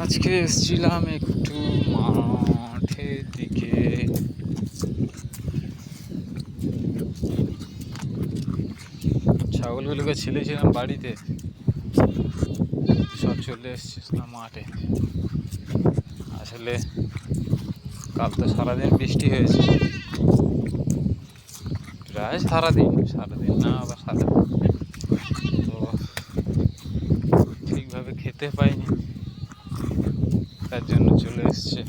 আজকে এসেছিলাম একটু মাঠের দিকে। ছাগলগুলোকে ছেড়েছিলাম বাড়িতে, সব চলে এসেছিলাম মাঠে। আসলে কাল তো সারাদিন বৃষ্টি হয়েছে, প্রায় সারাদিন না আবার সারাদিন, তো ঠিকভাবে খেতে পাইনি, তার জন্য চলে এসছে।